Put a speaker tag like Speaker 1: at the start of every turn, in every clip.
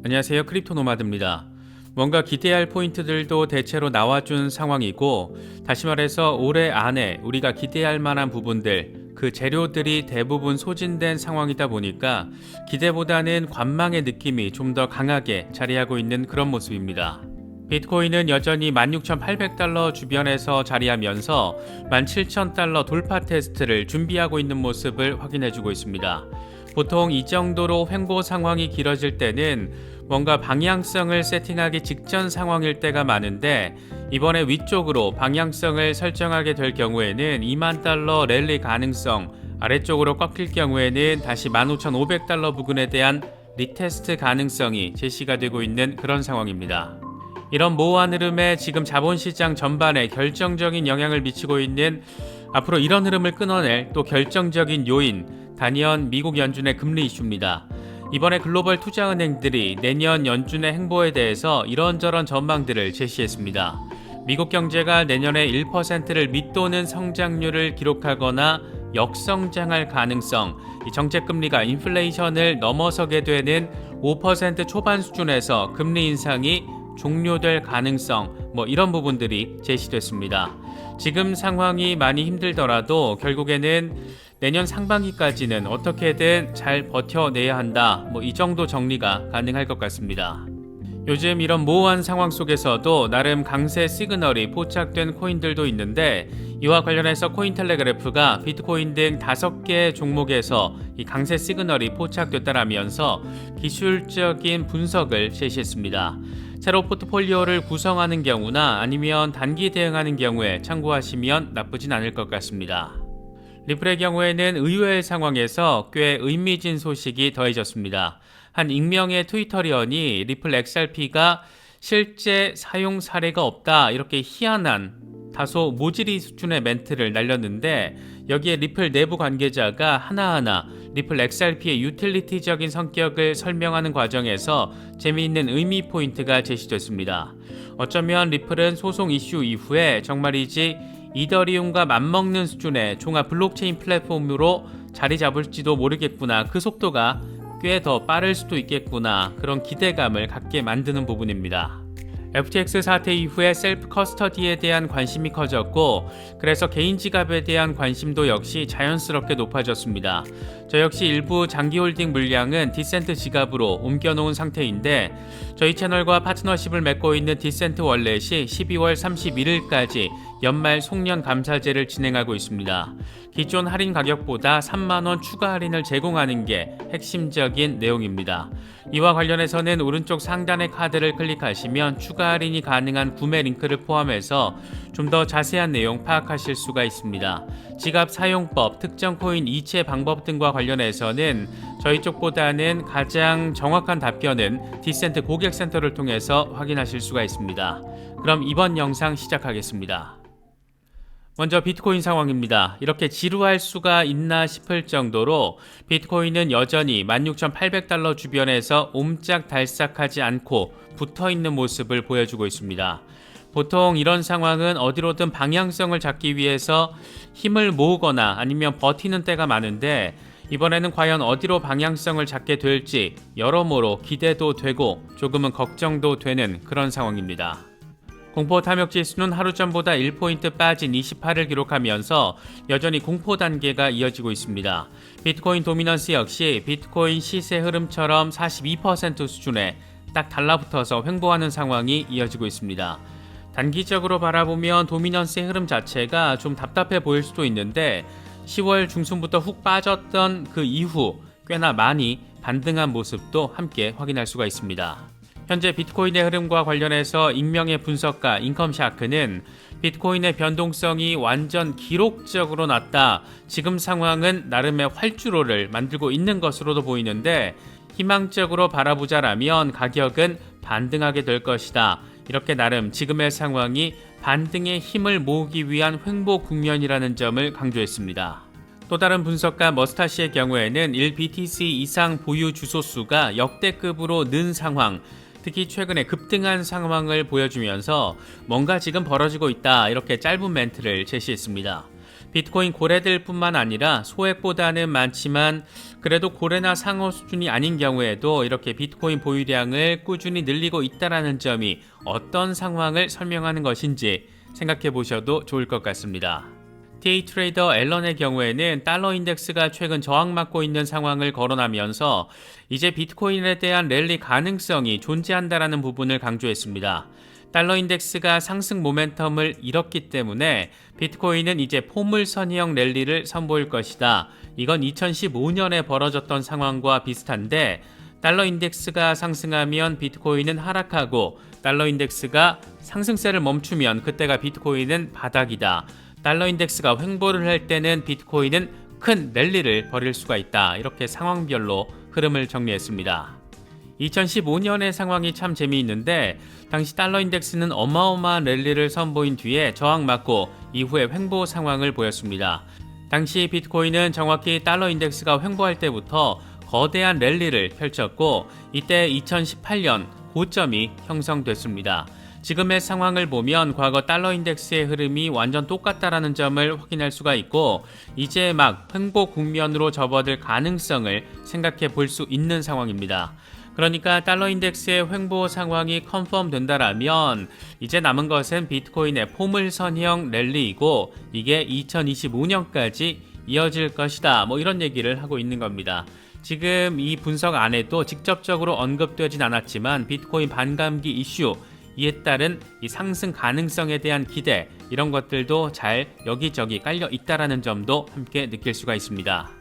Speaker 1: 안녕하세요. 크립토 노마드입니다. 뭔가 기대할 포인트들도 대체로 나와준 상황이고, 다시 말해서 올해 안에 우리가 기대할 만한 부분들, 그 재료들이 대부분 소진된 상황이다 보니까 기대보다는 관망의 느낌이 좀 더 강하게 자리하고 있는 그런 모습입니다. 비트코인은 여전히 16,800달러 주변에서 자리하면서 17,000달러 돌파 테스트를 준비하고 있는 모습을 확인해주고 있습니다. 보통 이 정도로 횡보 상황이 길어질 때는 뭔가 방향성을 세팅하기 직전 상황일 때가 많은데, 이번에 위쪽으로 방향성을 설정하게 될 경우에는 2만 달러 랠리 가능성, 아래쪽으로 꺾일 경우에는 다시 15,500달러 부근에 대한 리테스트 가능성이 제시가 되고 있는 그런 상황입니다. 이런 모호한 흐름에 지금 자본시장 전반에 결정적인 영향을 미치고 있는, 앞으로 이런 흐름을 끊어낼 또 결정적인 요인, 단연 미국 연준의 금리 이슈입니다. 이번에 글로벌 투자은행들이 내년 연준의 행보에 대해서 이런저런 전망들을 제시했습니다. 미국 경제가 내년에 1%를 밑도는 성장률을 기록하거나 역성장할 가능성, 이 정책금리가 인플레이션을 넘어서게 되는 5% 초반 수준에서 금리 인상이 종료될 가능성, 이런 부분들이 제시됐습니다. 지금 상황이 많이 힘들더라도 결국에는 내년 상반기까지는 어떻게든 잘 버텨내야 한다, 이 정도 정리가 가능할 것 같습니다. 요즘 이런 모호한 상황 속에서도 나름 강세 시그널이 포착된 코인들도 있는데, 이와 관련해서 코인텔레그래프가 비트코인 등 5개 종목에서 이 강세 시그널이 포착됐다라면서 기술적인 분석을 제시했습니다. 새로 포트폴리오를 구성하는 경우나 아니면 단기 대응하는 경우에 참고하시면 나쁘진 않을 것 같습니다. 리플의 경우에는 의외의 상황에서 꽤 의미진 소식이 더해졌습니다. 한 익명의 트위터리언이 리플 XRP가 실제 사용 사례가 없다, 이렇게 희한한 다소 모질이 수준의 멘트를 날렸는데, 여기에 리플 내부 관계자가 하나하나 리플 XRP의 유틸리티적인 성격을 설명하는 과정에서 재미있는 의미 포인트가 제시됐습니다. 어쩌면 리플은 소송 이슈 이후에 정말이지 이더리움과 맞먹는 수준의 종합 블록체인 플랫폼으로 자리 잡을지도 모르겠구나, 그 속도가 꽤 더 빠를 수도 있겠구나, 그런 기대감을 갖게 만드는 부분입니다. FTX 사태 이후에 셀프 커스터디에 대한 관심이 커졌고, 그래서 개인 지갑에 대한 관심도 역시 자연스럽게 높아졌습니다. 저 역시 일부 장기 홀딩 물량은 디센트 지갑으로 옮겨놓은 상태인데, 저희 채널과 파트너십을 맺고 있는 디센트 월렛이 12월 31일까지 연말 송년 감사제를 진행하고 있습니다. 기존 할인 가격보다 3만원 추가 할인을 제공하는 게 핵심적인 내용입니다. 이와 관련해서는 오른쪽 상단의 카드를 클릭하시면 추가 할인이 가능한 구매 링크를 포함해서 좀 더 자세한 내용 파악하실 수가 있습니다. 지갑 사용법, 특정 코인 이체 방법 등과 관련해서는 저희 쪽보다는 가장 정확한 답변은 디센트 고객센터를 통해서 확인하실 수가 있습니다. 그럼 이번 영상 시작하겠습니다. 먼저 비트코인 상황입니다. 이렇게 지루할 수가 있나 싶을 정도로 비트코인은 여전히 16,800달러 주변에서 옴짝달싹하지 않고 붙어있는 모습을 보여주고 있습니다. 보통 이런 상황은 어디로든 방향성을 잡기 위해서 힘을 모으거나 아니면 버티는 때가 많은데, 이번에는 과연 어디로 방향성을 잡게 될지 여러모로 기대도 되고 조금은 걱정도 되는 그런 상황입니다. 공포 탐욕 지수는 하루 전보다 1포인트 빠진 28을 기록하면서 여전히 공포 단계가 이어지고 있습니다. 비트코인 도미넌스 역시 비트코인 시세 흐름처럼 42% 수준에 딱 달라붙어서 횡보하는 상황이 이어지고 있습니다. 단기적으로 바라보면 도미넌스의 흐름 자체가 좀 답답해 보일 수도 있는데, 10월 중순부터 훅 빠졌던 그 이후 꽤나 많이 반등한 모습도 함께 확인할 수가 있습니다. 현재 비트코인의 흐름과 관련해서 익명의 분석가 인컴샤크는 비트코인의 변동성이 완전 기록적으로 낮다, 지금 상황은 나름의 활주로를 만들고 있는 것으로도 보이는데, 희망적으로 바라보자라면 가격은 반등하게 될 것이다, 이렇게 나름 지금의 상황이 반등의 힘을 모으기 위한 횡보 국면이라는 점을 강조했습니다. 또 다른 분석가 머스타시의 경우에는 1BTC 이상 보유 주소수가 역대급으로 는 상황, 특히 최근에 급등한 상황을 보여주면서 뭔가 지금 벌어지고 있다, 이렇게 짧은 멘트를 제시했습니다. 비트코인 고래들뿐만 아니라 소액보다는 많지만 그래도 고래나 상어 수준이 아닌 경우에도 이렇게 비트코인 보유량을 꾸준히 늘리고 있다는 점이 어떤 상황을 설명하는 것인지 생각해 보셔도 좋을 것 같습니다. TA 트레이더 앨런의 경우에는 달러 인덱스가 최근 저항받고 있는 상황을 거론하면서 이제 비트코인에 대한 랠리 가능성이 존재한다라는 부분을 강조했습니다. 달러 인덱스가 상승 모멘텀을 잃었기 때문에 비트코인은 이제 포물선형 랠리를 선보일 것이다. 이건 2015년에 벌어졌던 상황과 비슷한데 달러 인덱스가 상승하면 비트코인은 하락하고 달러 인덱스가 상승세를 멈추면 그때가 비트코인은 바닥이다. 달러 인덱스가 횡보를 할 때는 비트코인은 큰 랠리를 벌일 수가 있다. 이렇게 상황별로 흐름을 정리했습니다. 2015년의 상황이 참 재미있는데 당시 달러 인덱스는 어마어마한 랠리를 선보인 뒤에 저항받고 이후에 횡보 상황을 보였습니다. 당시 비트코인은 정확히 달러 인덱스가 횡보할 때부터 거대한 랠리를 펼쳤고 이때 2018년 고점이 형성됐습니다. 지금의 상황을 보면 과거 달러 인덱스의 흐름이 완전 똑같다라는 점을 확인할 수가 있고 이제 막 횡보 국면으로 접어들 가능성을 생각해 볼 수 있는 상황입니다. 그러니까 달러 인덱스의 횡보 상황이 컨펌 된다라면 이제 남은 것은 비트코인의 포물선형 랠리이고 이게 2025년까지 이어질 것이다. 이런 얘기를 하고 있는 겁니다. 지금 이 분석 안에도 직접적으로 언급되진 않았지만 비트코인 반감기 이슈 이에 따른 이 상승 가능성에 대한 기대 이런 것들도 잘 여기저기 깔려 있다라는 점도 함께 느낄 수가 있습니다.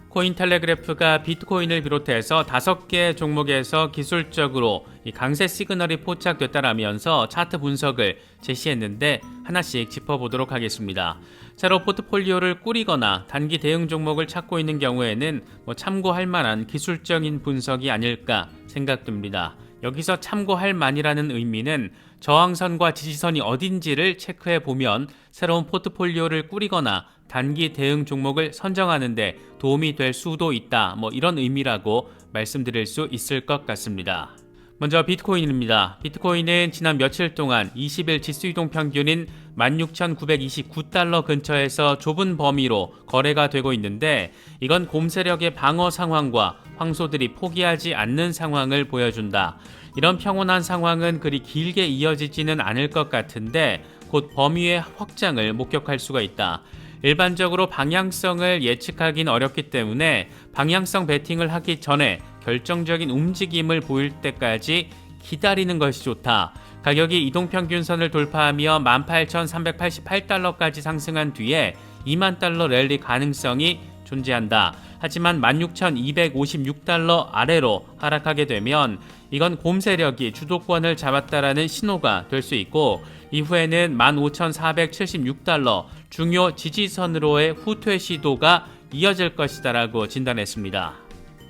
Speaker 1: 코인텔레그래프가 비트코인을 비롯해서 5개 종목에서 기술적으로 이 강세 시그널이 포착됐다라면서 차트 분석을 제시했는데 하나씩 짚어보도록 하겠습니다. 새로 포트폴리오를 꾸리거나 단기 대응 종목을 찾고 있는 경우에는 참고할 만한 기술적인 분석이 아닐까 생각됩니다. 여기서 참고할 만이라는 의미는 저항선과 지지선이 어딘지를 체크해 보면 새로운 포트폴리오를 꾸리거나 단기 대응 종목을 선정하는 데 도움이 될 수도 있다. 이런 의미라고 말씀드릴 수 있을 것 같습니다. 먼저 비트코인입니다. 비트코인은 지난 며칠 동안 20일 지수이동 평균인 16,929달러 근처에서 좁은 범위로 거래가 되고 있는데 이건 곰세력의 방어 상황과 황소들이 포기하지 않는 상황을 보여준다. 이런 평온한 상황은 그리 길게 이어지지는 않을 것 같은데 곧 범위의 확장을 목격할 수가 있다. 일반적으로 방향성을 예측하긴 어렵기 때문에 방향성 베팅을 하기 전에 결정적인 움직임을 보일 때까지 기다리는 것이 좋다. 가격이 이동평균선을 돌파하며 18,388달러까지 상승한 뒤에 2만 달러 랠리 가능성이 존재한다. 하지만 16,256달러 아래로 하락하게 되면 이건 곰세력이 주도권을 잡았다라는 신호가 될 수 있고 이후에는 15,476달러 중요 지지선으로의 후퇴 시도가 이어질 것이다라고 진단했습니다.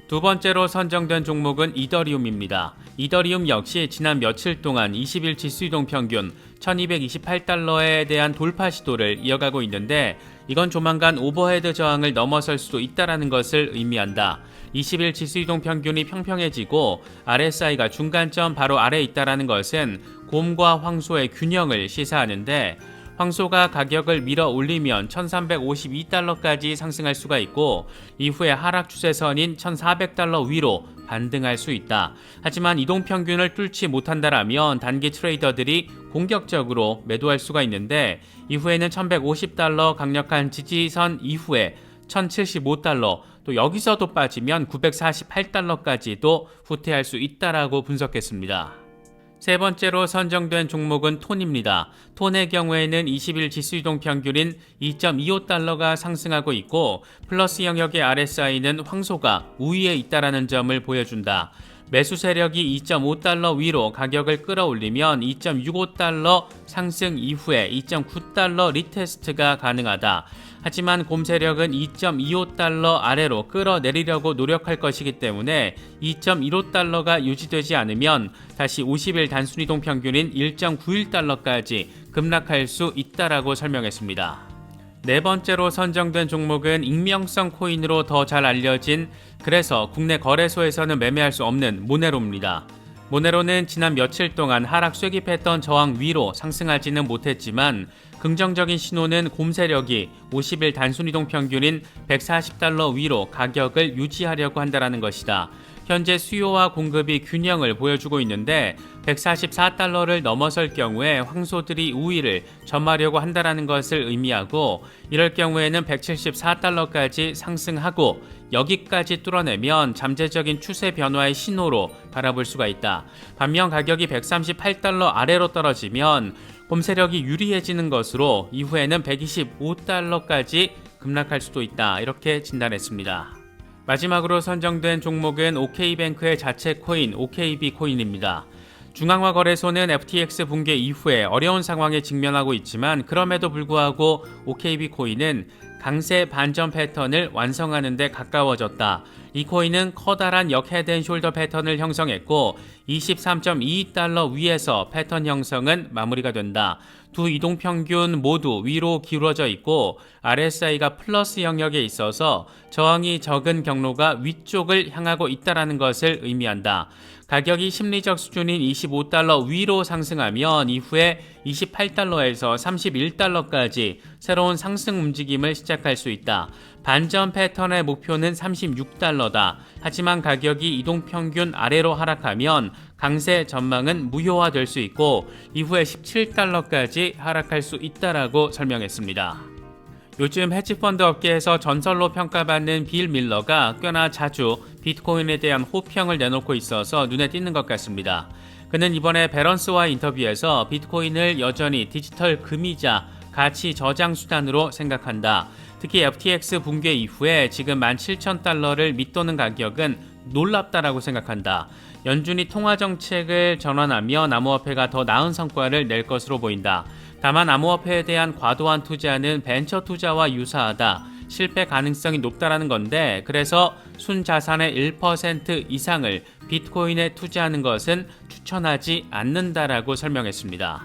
Speaker 1: 두 번째로 선정된 종목은 이더리움입니다. 이더리움 역시 지난 며칠 동안 20일 지수이동 평균 1228달러에 대한 돌파 시도를 이어가고 있는데 이건 조만간 오버헤드 저항을 넘어설 수도 있다는 것을 의미한다. 20일 지수이동 평균이 평평해지고 RSI가 중간점 바로 아래에 있다는 것은 곰과 황소의 균형을 시사하는데 황소가 가격을 밀어 올리면 1352달러까지 상승할 수가 있고 이후에 하락 추세선인 1400달러 위로 반등할 수 있다. 하지만 이동평균을 뚫지 못한다라면 단기 트레이더들이 공격적으로 매도할 수가 있는데 이후에는 1150달러 강력한 지지선 이후에 1075달러 또 여기서도 빠지면 948달러까지도 후퇴할 수 있다라고 분석했습니다. 세 번째로 선정된 종목은 톤입니다. 톤의 경우에는 20일 지수이동 평균인 2.25달러가 상승하고 있고 플러스 영역의 RSI는 황소가 우위에 있다는 점을 보여준다. 매수 세력이 2.5달러 위로 가격을 끌어올리면 2.65달러 상승 이후에 2.9달러 리테스트가 가능하다. 하지만 곰세력은 2.25달러 아래로 끌어내리려고 노력할 것이기 때문에 2.15달러가 유지되지 않으면 다시 50일 단순이동 평균인 1.91달러까지 급락할 수 있다라고 설명했습니다. 네 번째로 선정된 종목은 익명성 코인으로 더 잘 알려진 그래서 국내 거래소에서는 매매할 수 없는 모네로입니다. 모네로는 지난 며칠 동안 하락 쇠깁했던 저항 위로 상승하지는 못했지만 긍정적인 신호는 곰 세력이 50일 단순이동 평균인 $140 위로 가격을 유지하려고 한다는 것이다. 현재 수요와 공급이 균형을 보여주고 있는데 $144를 넘어설 경우에 황소들이 우위를 점하려고 한다는 것을 의미하고, 이럴 경우에는 $174까지 상승하고 여기까지 뚫어내면 잠재적인 추세 변화의 신호로 바라볼 수가 있다. 반면 가격이 $138 아래로 떨어지면 곰 세력이 유리해지는 것으로 이후에는 $125까지 급락할 수도 있다. 이렇게 진단했습니다. 마지막으로 선정된 종목은 OK뱅크의 자체 코인 OKB 코인입니다. 중앙화거래소는 FTX 붕괴 이후에 어려운 상황에 직면하고 있지만 그럼에도 불구하고 OKB 코인은 강세 반전 패턴을 완성하는 데 가까워졌다. 이 코인은 커다란 역 헤드앤숄더 패턴을 형성했고 23.22달러 위에서 패턴 형성은 마무리가 된다. 두 이동평균 모두 위로 기울어져 있고 RSI가 플러스 영역에 있어서 저항이 적은 경로가 위쪽을 향하고 있다는 것을 의미한다. 가격이 심리적 수준인 $25 위로 상승하면 이후에 $28에서 $31까지 새로운 상승 움직임을 시작할 수 있다. 반전 패턴의 목표는 $36다. 하지만 가격이 이동평균 아래로 하락하면 강세 전망은 무효화될 수 있고 이후에 $17까지 하락할 수 있다라고 설명했습니다. 요즘 헤지펀드 업계에서 전설로 평가받는 빌 밀러가 꽤나 자주 비트코인에 대한 호평을 내놓고 있어서 눈에 띄는 것 같습니다. 그는 이번에 밸런스와 인터뷰에서 비트코인을 여전히 디지털 금이자 가치 저장 수단으로 생각한다. 특히 FTX 붕괴 이후에 지금 $17,000를 밑도는 가격은 놀랍다라고 생각한다. 연준이 통화 정책을 전환하면 암호화폐가 더 나은 성과를 낼 것으로 보인다. 다만 암호화폐에 대한 과도한 투자는 벤처 투자와 유사하다. 실패 가능성이 높다라는 건데, 그래서 순자산의 1% 이상을 비트코인에 투자하는 것은 추천하지 않는다라고 설명했습니다.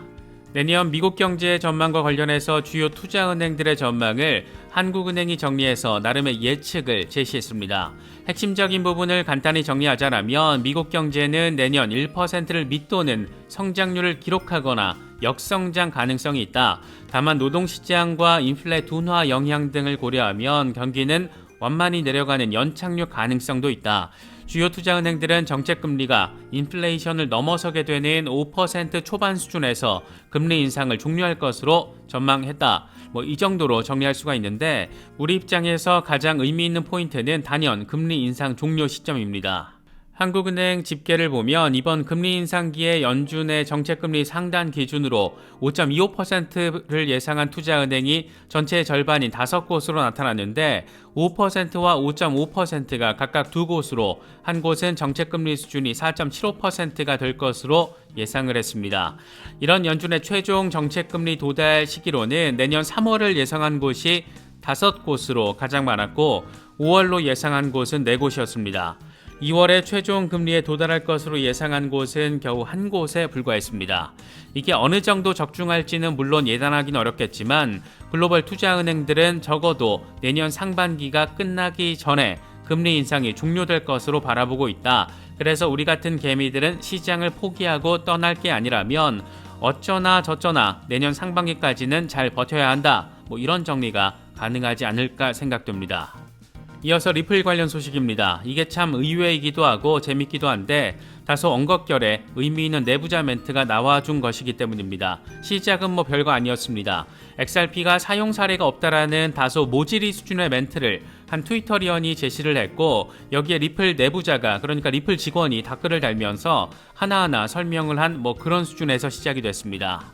Speaker 1: 내년 미국 경제 전망과 관련해서 주요 투자은행들의 전망을 한국은행이 정리해서 나름의 예측을 제시했습니다. 핵심적인 부분을 간단히 정리하자면 미국 경제는 내년 1%를 밑도는 성장률을 기록하거나 역성장 가능성이 있다. 다만 노동시장과 인플레 둔화 영향 등을 고려하면 경기는 완만히 내려가는 연착륙 가능성도 있다. 주요 투자은행들은 정책금리가 인플레이션을 넘어서게 되는 5% 초반 수준에서 금리 인상을 종료할 것으로 전망했다. 이 정도로 정리할 수가 있는데, 우리 입장에서 가장 의미 있는 포인트는 단연 금리 인상 종료 시점입니다. 한국은행 집계를 보면 이번 금리 인상기에 연준의 정책금리 상단 기준으로 5.25%를 예상한 투자은행이 전체의 절반인 5곳으로 나타났는데 5%와 5.5%가 각각 2곳으로, 한 곳은 정책금리 수준이 4.75%가 될 것으로 예상을 했습니다. 이런 연준의 최종 정책금리 도달 시기로는 내년 3월을 예상한 곳이 5곳으로 가장 많았고 5월로 예상한 곳은 4곳이었습니다. 2월에 최종 금리에 도달할 것으로 예상한 곳은 겨우 한 곳에 불과했습니다. 이게 어느 정도 적중할지는 물론 예단하긴 어렵겠지만 글로벌 투자은행들은 적어도 내년 상반기가 끝나기 전에 금리 인상이 종료될 것으로 바라보고 있다. 그래서 우리 같은 개미들은 시장을 포기하고 떠날 게 아니라면 어쩌나 저쩌나 내년 상반기까지는 잘 버텨야 한다. 이런 정리가 가능하지 않을까 생각됩니다. 이어서 리플 관련 소식입니다. 이게 참 의외이기도 하고 재밌기도 한데 다소 엉겁결에 의미 있는 내부자 멘트가 나와준 것이기 때문입니다. 시작은 별거 아니었습니다. XRP가 사용 사례가 없다라는 다소 모질이 수준의 멘트를 한 트위터리언이 제시를 했고, 여기에 리플 내부자가, 그러니까 리플 직원이 댓글을 달면서 하나하나 설명을 한 그런 수준에서 시작이 됐습니다.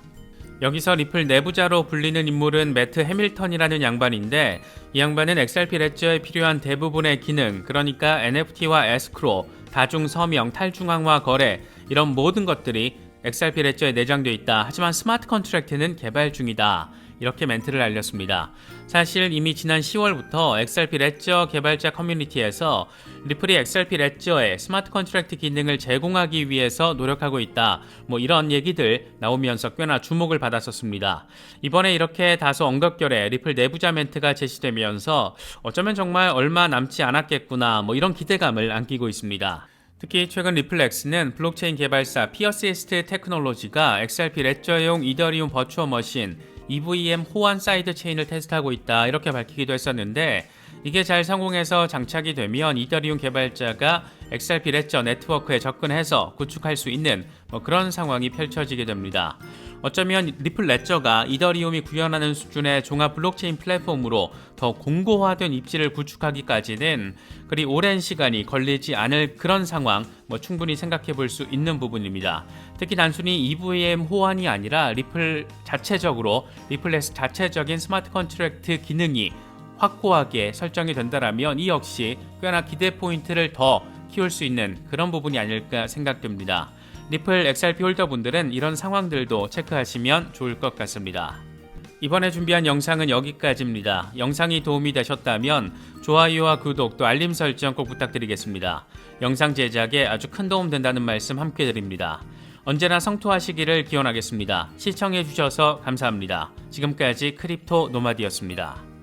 Speaker 1: 여기서 리플 내부자로 불리는 인물은 매트 해밀턴이라는 양반인데, 이 양반은 XRP 레저에 필요한 대부분의 기능, 그러니까 NFT와 에스크로, 다중 서명, 탈중앙화 거래, 이런 모든 것들이 XRP 레저에 내장되어 있다. 하지만 스마트 컨트랙트는 개발 중이다. 이렇게 멘트를 알렸습니다. 사실 이미 지난 10월부터 XRP 레저 개발자 커뮤니티에서 리플이 XRP 레저에 스마트 컨트랙트 기능을 제공하기 위해서 노력하고 있다. 이런 얘기들 나오면서 꽤나 주목을 받았었습니다. 이번에 이렇게 다소 엉겁결에 리플 내부자 멘트가 제시되면서 어쩌면 정말 얼마 남지 않았겠구나 이런 기대감을 안기고 있습니다. 특히 최근 리플렉스는 블록체인 개발사 피어시스트 테크놀로지가 XRP 레저용 이더리움 버추어 머신 EVM 호환 사이드 체인을 테스트하고 있다 이렇게 밝히기도 했었는데 이게 잘 성공해서 장착이 되면 이더리움 개발자가 XRP 레저 네트워크에 접근해서 구축할 수 있는 그런 상황이 펼쳐지게 됩니다. 어쩌면 리플 레저가 이더리움이 구현하는 수준의 종합 블록체인 플랫폼으로 더 공고화된 입지를 구축하기까지는 그리 오랜 시간이 걸리지 않을 그런 상황 충분히 생각해 볼 수 있는 부분입니다. 특히 단순히 EVM 호환이 아니라 리플 자체적으로 리플레스 자체적인 스마트 컨트랙트 기능이 확고하게 설정이 된다라면 이 역시 꽤나 기대 포인트를 더 키울 수 있는 그런 부분이 아닐까 생각됩니다. 리플 XRP 홀더분들은 이런 상황들도 체크하시면 좋을 것 같습니다. 이번에 준비한 영상은 여기까지입니다. 영상이 도움이 되셨다면 좋아요와 구독 또 알림 설정 꼭 부탁드리겠습니다. 영상 제작에 아주 큰 도움 된다는 말씀 함께 드립니다. 언제나 성토하시기를 기원하겠습니다. 시청해주셔서 감사합니다. 지금까지 크립토 노마디였습니다.